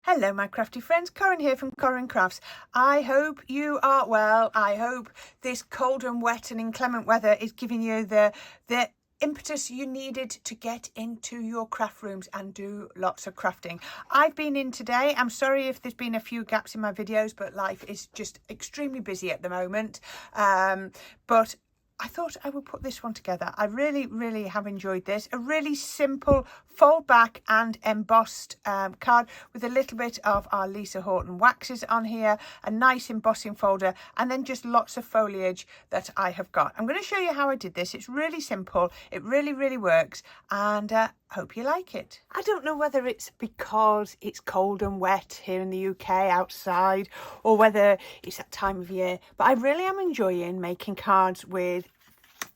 Hello my crafty friends, Corrine here from Corrine Crafts. I hope you are well. I hope this cold and wet and inclement weather is giving you the impetus you needed to get into your craft rooms and do lots of crafting. I've been in today. I'm sorry if there's been a few gaps in my videos, but life is just extremely busy at the moment. But I thought I would put this one together. I really have enjoyed this. A really simple fold back and embossed card with a little bit of our Lisa Horton waxes on here, a nice embossing folder, and then just lots of foliage that I have got. I'm going to show you how I did this. It's really simple. It really works, and hope you like it. I don't know whether it's because it's cold and wet here in the UK outside, or whether it's that time of year, but I really am enjoying making cards with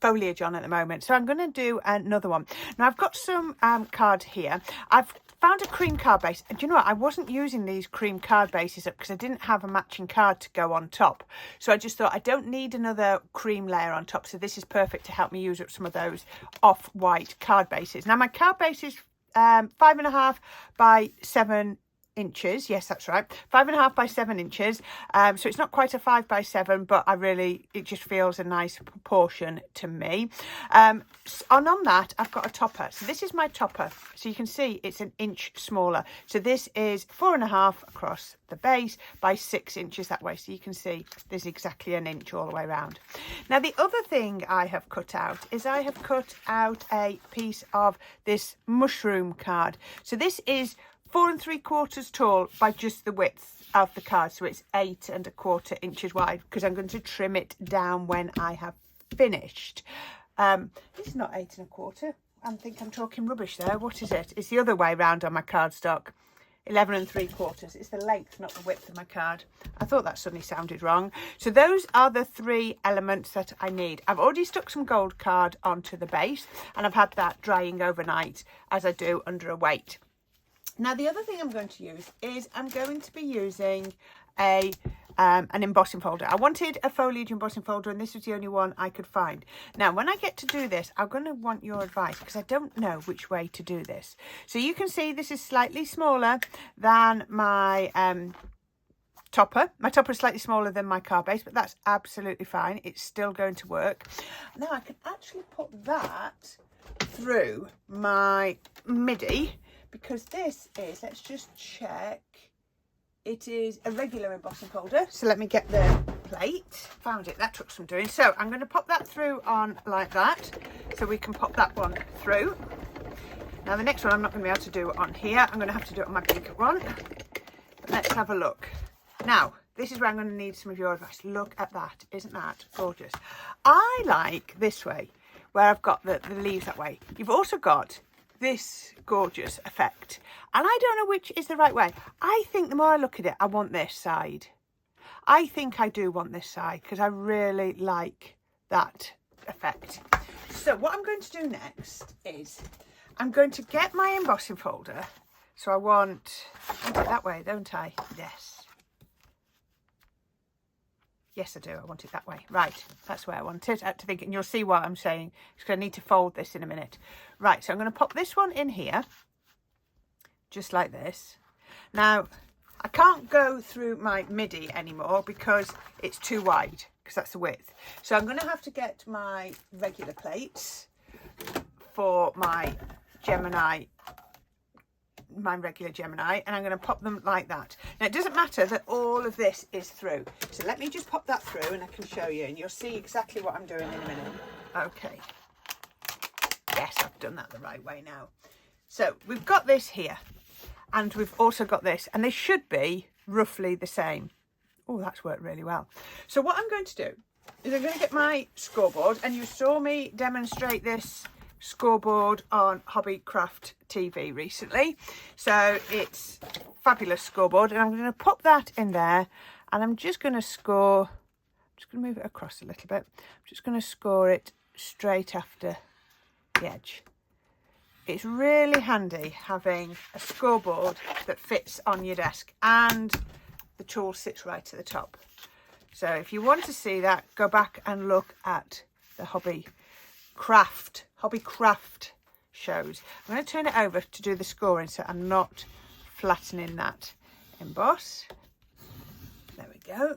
foliage on at the moment. So I'm going to do another one. Now I've got some cards here. I've found a cream card base, and do you know what, I wasn't using these cream card bases up because I didn't have a matching card to go on top. So I just thought I don't need another cream layer on top, so this is perfect to help me use up some of those off-white card bases. Now my card base is 5.5 by 7 inches. Yes, that's right, 5.5 by 7 inches. So it's not quite a 5 by 7, but it just feels a nice proportion to me. And on that I've got a topper. So this is my topper, so you can see it's an inch smaller. So this is 4.5 across the base by 6 inches that way, so you can see there's exactly an inch all the way around. Now the other thing I have cut out is I have cut out a piece of this mushroom card. So this is 4 3/4 tall by just the width of the card, so it's 8.25 inches wide, because I'm going to trim it down when I have finished. It's not 8.25. I think I'm talking rubbish there. What is it? It's the other way round on my cardstock. 11 3/4. It's the length, not the width of my card. I thought that suddenly sounded wrong. So those are the 3 elements that I need. I've already stuck some gold card onto the base, and I've had that drying overnight, as I do under a weight. Now the other thing I'm going to use is I'm going to be using an embossing folder. I wanted a foliage embossing folder, and this was the only one I could find. Now when I get to do this, I'm going to want your advice, because I don't know which way to do this. So you can see this is slightly smaller than my topper. My topper is slightly smaller than my card base, but that's absolutely fine. It's still going to work. Now I can actually put that through my MIDI, because this is, let's just check, it is a regular embossing folder. So let me get the plate. Found it. That took some doing. So I'm going to pop that through on like that, so we can pop that one through. Now the next one I'm not going to be able to do on here. I'm going to have to do it on my big one. But let's have a look. Now this is where I'm going to need some of your advice. Look at that. Isn't that gorgeous? I like this way, where I've got the leaves that way. You've also got this gorgeous effect, and I don't know which is the right way. I think the more I look at it, I want this side. I think I do want this side, because I really like that effect. So what I'm going to do next is I'm going to get my embossing folder. So I want it that way, don't I? Yes, I do. I want it that way. Right, that's where I want it. I have to think, and you'll see what I'm saying, because I need to fold this in a minute. Right, so I'm going to pop this one in here, just like this. Now, I can't go through my MIDI anymore because it's too wide, because that's the width. So I'm going to have to get my regular plates for my regular Gemini, and I'm going to pop them like that. Now it doesn't matter that all of this is through, so let me just pop that through and I can show you, and you'll see exactly what I'm doing in a minute. Okay, yes, I've done that the right way now. So we've got this here, and we've also got this, and they should be roughly the same. Oh, that's worked really well. So what I'm going to do is I'm going to get my scoreboard, and you saw me demonstrate this scoreboard on Hobbycraft TV recently, so it's a fabulous scoreboard, and I'm going to pop that in there, and I'm just going to score, I'm just going to move it across a little bit, I'm just going to score it straight after the edge. It's really handy having a scoreboard that fits on your desk, and the tool sits right at the top. So if you want to see that, go back and look at the Hobbycraft shows. I'm going to turn it over to do the scoring, so I'm not flattening that emboss. There we go.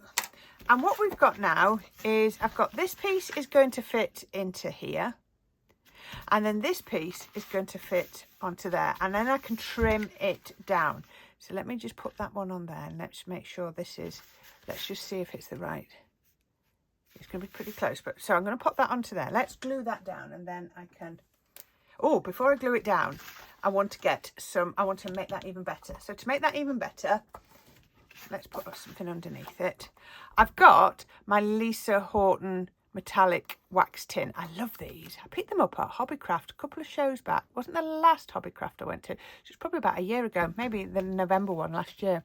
And what we've got now is I've got this piece is going to fit into here. And then this piece is going to fit onto there. And then I can trim it down. So let me just put that one on there. And let's make sure this is, let's just see if it's the right. It's going to be pretty close. But so I'm going to pop that onto there. Let's glue that down and then I can... Oh, before I glue it down, I want to get some, I want to make that even better. So to make that even better, let's put something underneath it. I've got my Lisa Horton metallic wax tin. I love these. I picked them up at Hobbycraft a couple of shows back. Wasn't the last Hobbycraft I went to. It was probably about a year ago, maybe the November one last year.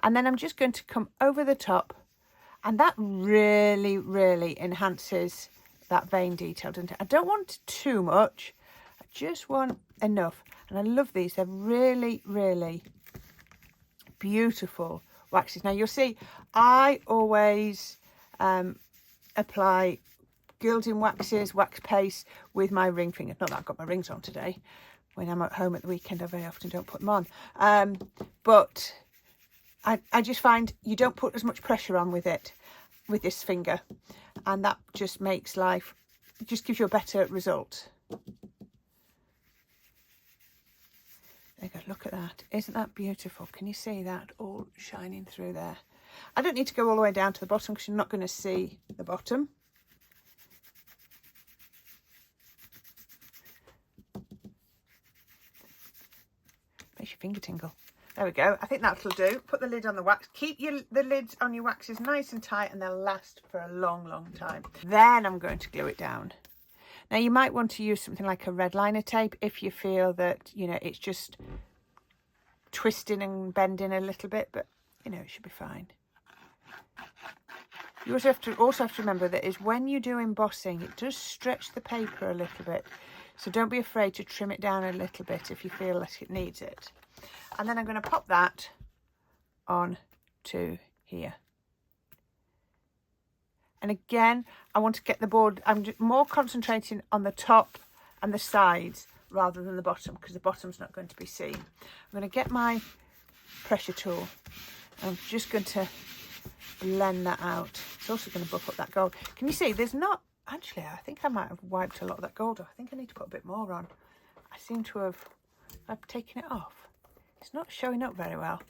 And then I'm just going to come over the top, and that really, really enhances that vein detail, doesn't it? I don't want too much. I just want enough. And I love these. They're really, really beautiful waxes. Now you'll see I always apply gilding waxes, wax paste with my ring finger. Not that I've got my rings on today. When I'm at home at the weekend, I very often don't put them on. But I just find you don't put as much pressure on with it, with this finger. And that just makes life, it just gives you a better result. There you go, look at that. Isn't that beautiful? Can you see that all shining through there? I don't need to go all the way down to the bottom because you're not going to see the bottom. Makes your finger tingle. There we go. I think that'll do. Put the lid on the wax. Keep the lids on your waxes nice and tight and they'll last for a long, long time. Then I'm going to glue it down. Now you might want to use something like a red liner tape if you feel that, you know, it's just twisting and bending a little bit, but you know, it should be fine. You also have to remember that is when you do embossing, it does stretch the paper a little bit. So don't be afraid to trim it down a little bit if you feel that it needs it. And then I'm going to pop that on to here. And again, I want to get the board, I'm more concentrating on the top and the sides rather than the bottom because the bottom's not going to be seen. I'm going to get my pressure tool. I'm just going to blend that out. It's also going to buff up that gold. Can you see there's not, actually, I think I might have wiped a lot of that gold off. I think I need to put a bit more on. I seem to have, I've taken it off. It's not showing up very well.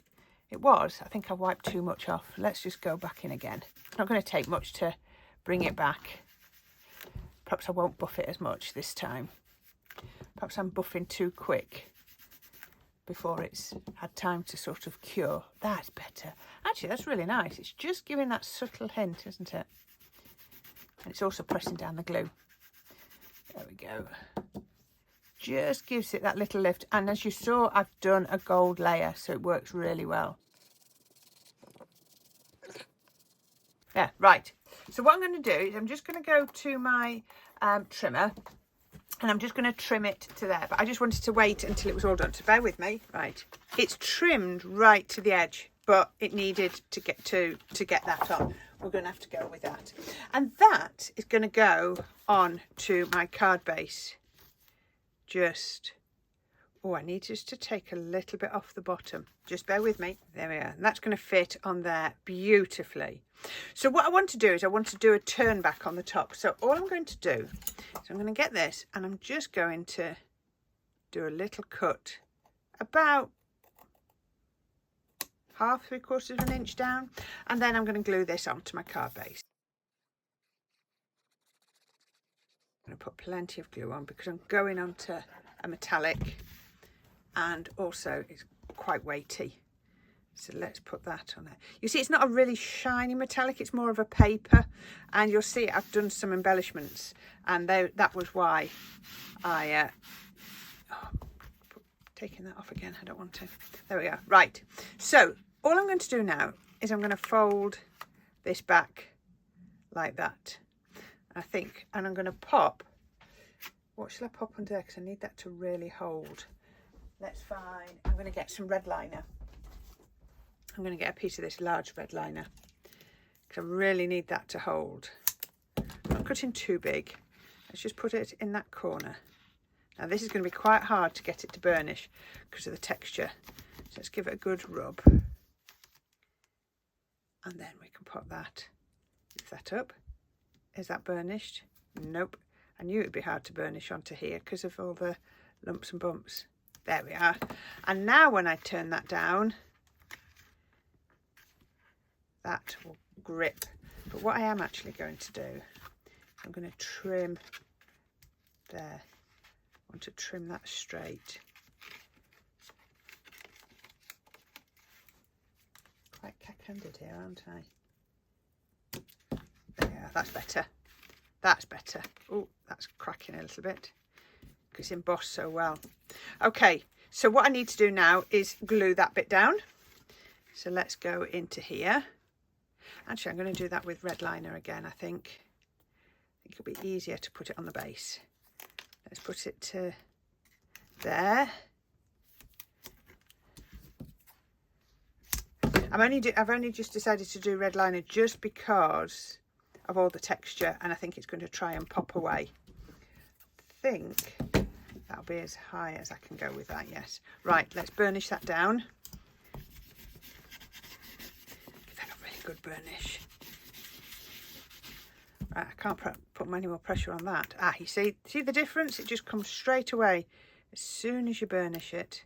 It was, I think I wiped too much off. Let's just go back in again. It's not going to take much to bring it back. Perhaps I won't buff it as much this time. Perhaps I'm buffing too quick before it's had time to sort of cure. That's better. Actually, that's really nice. It's just giving that subtle hint, isn't it? And it's also pressing down the glue. There we go. Just gives it that little lift. And as you saw, I've done a gold layer, so it works really well. Yeah, right. So what I'm going to do is I'm just going to go to my trimmer and I'm just going to trim it to there. But I just wanted to wait until it was all done. So bear with me. Right. It's trimmed right to the edge, but it needed to get that on. We're going to have to go with that. And that is going to go on to my card base. Just, oh, I need just to take a little bit off the bottom. Just bear with me. There we are. And that's going to fit on there beautifully. So what I want to do is I want to do a turn back on the top. So all I'm going to do is I'm going to get this and I'm just going to do a little cut about 3/4 of an inch down. And then I'm going to glue this onto my card base. I'm going to put plenty of glue on because I'm going onto a metallic and also it's quite weighty. So let's put that on there. You see, it's not a really shiny metallic, it's more of a paper. And you'll see I've done some embellishments and that was why I, taking that off again, I don't want to. There we are. Right. So all I'm going to do now is I'm going to fold this back like that. I think, and I'm going to pop, what shall I pop under there? Because I need that to really hold. Let's find, I'm going to get some red liner. I'm going to get a piece of this large red liner because I really need that to hold. I'm not cutting too big. Let's just put it in that corner. Now this is going to be quite hard to get it to burnish because of the texture. So let's give it a good rub. And then we can put that, lift that up. Is that burnished? Nope. I knew it'd be hard to burnish onto here because of all the lumps and bumps. There we are. And now when I turn that down, that will grip. But what I am actually going to do, I'm going to trim there. I want to trim that straight. Quite cack-handed here, aren't I? There we are. That's better. That's better. Oh, that's cracking a little bit because it's embossed so well. Okay, so what I need to do now is glue that bit down. So let's go into here. Actually, I'm going to do that with red liner again, I think. It'll be easier to put it on the base. Let's put it to there. I've only just decided to do red liner just because of all the texture, and I think it's going to try and pop away. I think that'll be as high as I can go with that, yes. Right, let's burnish that down. Give that a really good burnish. Right, I can't put any more pressure on that. Ah, you see the difference? It just comes straight away as soon as you burnish it.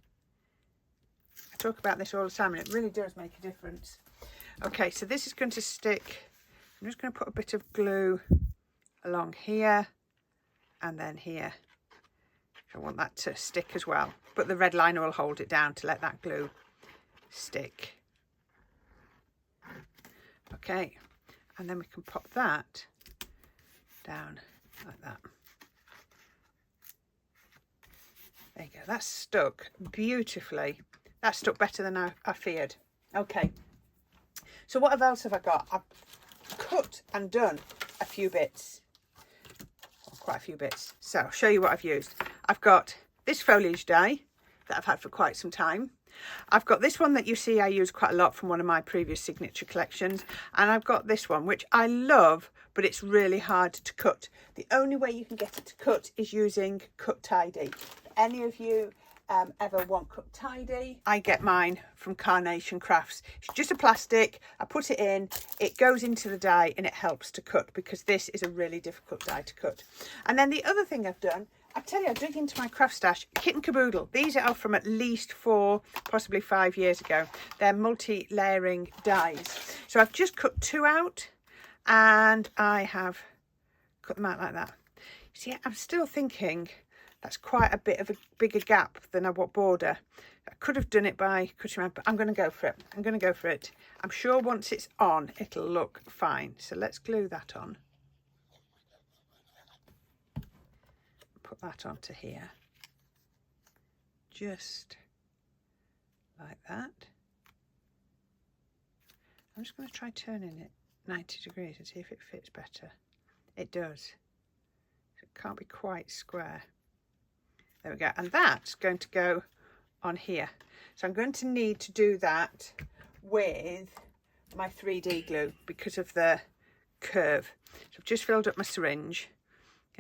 I talk about this all the time and it really does make a difference. Okay, so this is going to stick. I'm just going to put a bit of glue along here and then here. I want that to stick as well, but the red liner will hold it down to let that glue stick. Okay, and then we can pop that down like that. There you go, that's stuck beautifully. That stuck better than I feared. Okay, so what else have I got? I've cut and done a few bits, quite a few bits. So I'll show you what I've used. I've got this foliage die that I've had for quite some time. I've got this one that you see I use quite a lot from one of my previous signature collections, and I've got this one which I love, but it's really hard to cut. The only way you can get it to cut is using cut tidy. If any of you ever want cut tidy, I get mine from Carnation Crafts. It's just a plastic. I put it in, it goes into the die and it helps to cut, because this is a really difficult die to cut. And then the other thing I've done, I tell you, I dug into my craft stash, kit and caboodle. These are from at least 4, possibly 5 years ago. They're multi-layering dies. So I've just cut 2 out and I have cut them out like that. See, I'm still thinking that's quite a bit of a bigger gap than I want border. I could have done it by cutting around, but I'm going to go for it. I'm going to go for it. I'm sure once it's on, it'll look fine. So let's glue that on. Put that onto here. Just like that. I'm just going to try turning it 90 degrees and see if it fits better. It does. It can't be quite square. There we go, and that's going to go on here. So I'm going to need to do that with my 3D glue because of the curve. So I've just filled up my syringe.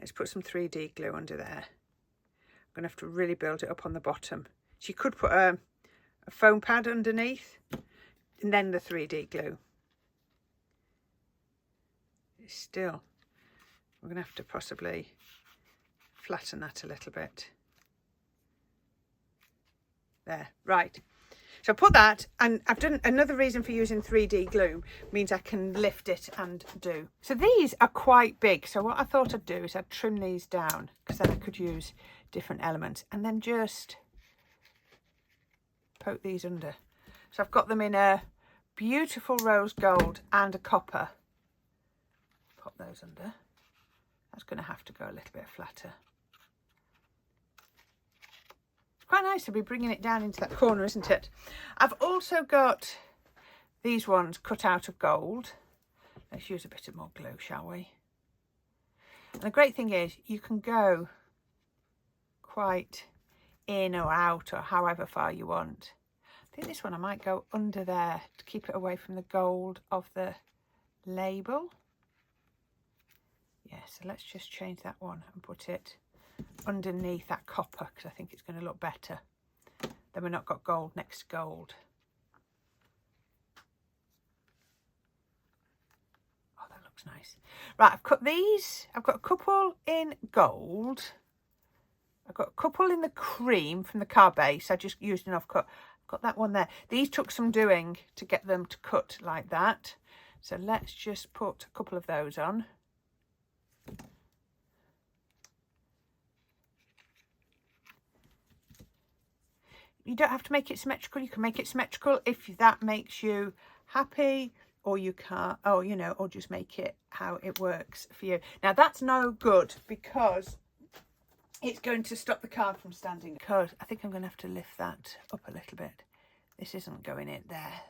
Let's put some 3D glue under there. I'm going to have to really build it up on the bottom. So you could put a foam pad underneath and then the 3D glue. It's still, we're going to have to possibly flatten that a little bit. There, right. So I put that, and I've done another reason for using 3D glue means I can lift it and do. So these are quite big. So what I thought I'd do is I'd trim these down because then I could use different elements and then just poke these under. So I've got them in a beautiful rose gold and a copper. Pop those under. That's going to have to go a little bit flatter. Quite nice to be bringing it down into that corner, isn't it? I've also got these ones cut out of gold. Let's use a bit of more glue, shall we? And the great thing is you can go quite in or out or however far you want. I think this one I might go under there to keep it away from the gold of the label. Yeah, so let's just change that one and put it underneath that copper because I think it's going to look better. Then we've not got gold next to gold. looks nice. Right, I've cut these. I've got a couple in gold. I've got a couple in the cream from the card base. I just used an off cut. I've got that one there. These took some doing to get them to cut like that. So let's just put a couple of those on. You don't have to make it symmetrical. You can make it symmetrical if that makes you happy, or you can't, or you know, or just make it how it works for you. Now that's no good because it's going to stop the card from standing. Because I think I'm going to have to lift that up a little bit. This isn't going in there.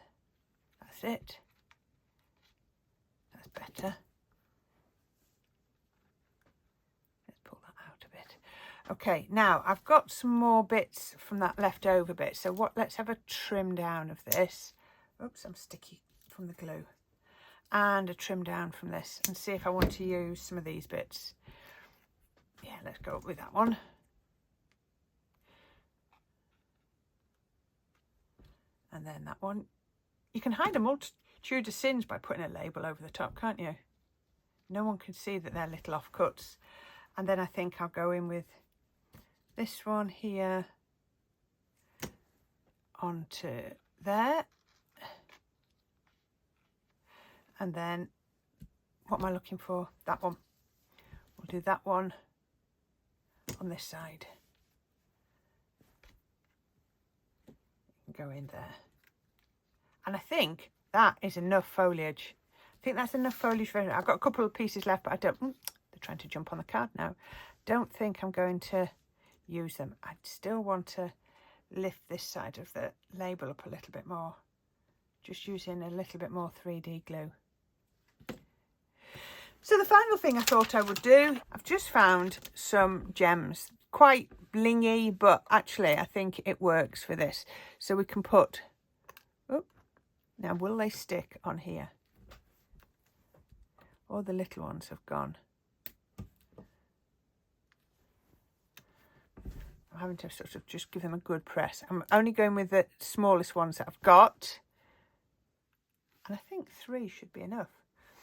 That's it. That's better. Let's pull that out a bit. Okay, now I've got some more bits from that leftover bit. So what? Let's have a trim down of this. Oops, I'm sticky from the glue. And a trim down from this, and see if I want to use some of these bits. Yeah, let's go with that one. And then that one. You can hide a multitude of sins by putting a label over the top, can't you? No one can see that they're little offcuts. And then I think I'll go in with this one here onto there. And then, what am I looking for? That one. We'll do that one on this side. Go in there. And I think that is enough foliage. I think that's enough foliage for it. I've got a couple of pieces left, but I don't... they're trying to jump on the card now. Don't think I'm going to use them. I still want to lift this side of the label up a little bit more. Just using a little bit more 3D glue. So the final thing I thought I would do, I've just found some gems, quite blingy, but actually I think it works for this. So we can put, oh, now will they stick on here? All the little ones have gone. I'm having to sort of just give them a good press. I'm only going with the smallest ones that I've got. And I think 3 should be enough.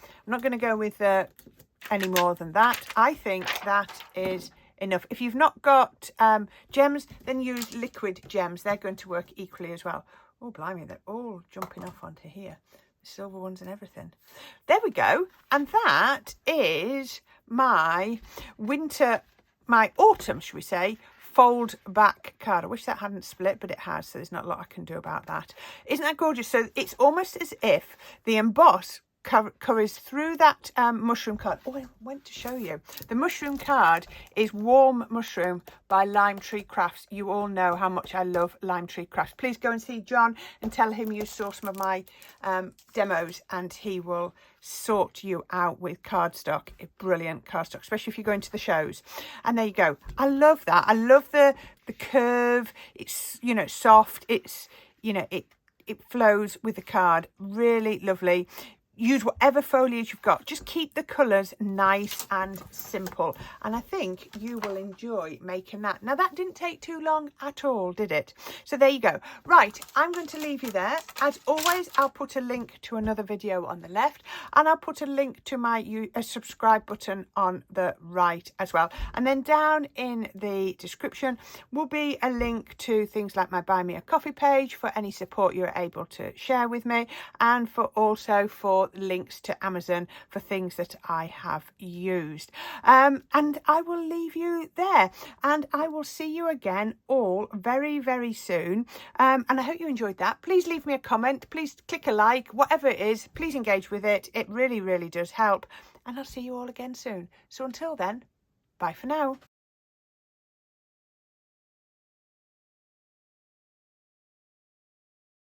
I'm not going to go with any more than that. I think that is enough. If you've not got gems, then use liquid gems. They're going to work equally as well. Oh, blimey, they're all jumping off onto here. The silver ones and everything. There we go. And that is my winter, my autumn, should we say, fold back card. I wish that hadn't split, but it has, so there's not a lot I can do about that. Isn't that gorgeous? So it's almost as if the emboss covers through that mushroom card. Oh, I went to show you. The mushroom card is Warm Mushroom by Lime Tree Crafts. You all know how much I love Lime Tree Crafts. Please go and see John and tell him you saw some of my demos, and he will sort you out with cardstock. Brilliant cardstock, especially if you're going to the shows. And there you go. I love that. I love the curve. It's, you know, soft. It's, you know, it flows with the card. Really lovely. Use whatever foliage you've got. Just keep the colours nice and simple. And I think you will enjoy making that. Now, that didn't take too long at all, did it? So there you go. Right, I'm going to leave you there. As always, I'll put a link to another video on the left. And I'll put a link to my subscribe button on the right as well. And then down in the description will be a link to things like my Buy Me a Coffee page for any support you're able to share with me. And for also for links to Amazon for things that I have used. And I will leave you there, and I will see you again all very, very soon. And I hope you enjoyed that. Please leave me a comment. Please click a like, whatever it is. Please engage with it. It really, really does help. And I'll see you all again soon. So until then, bye for now.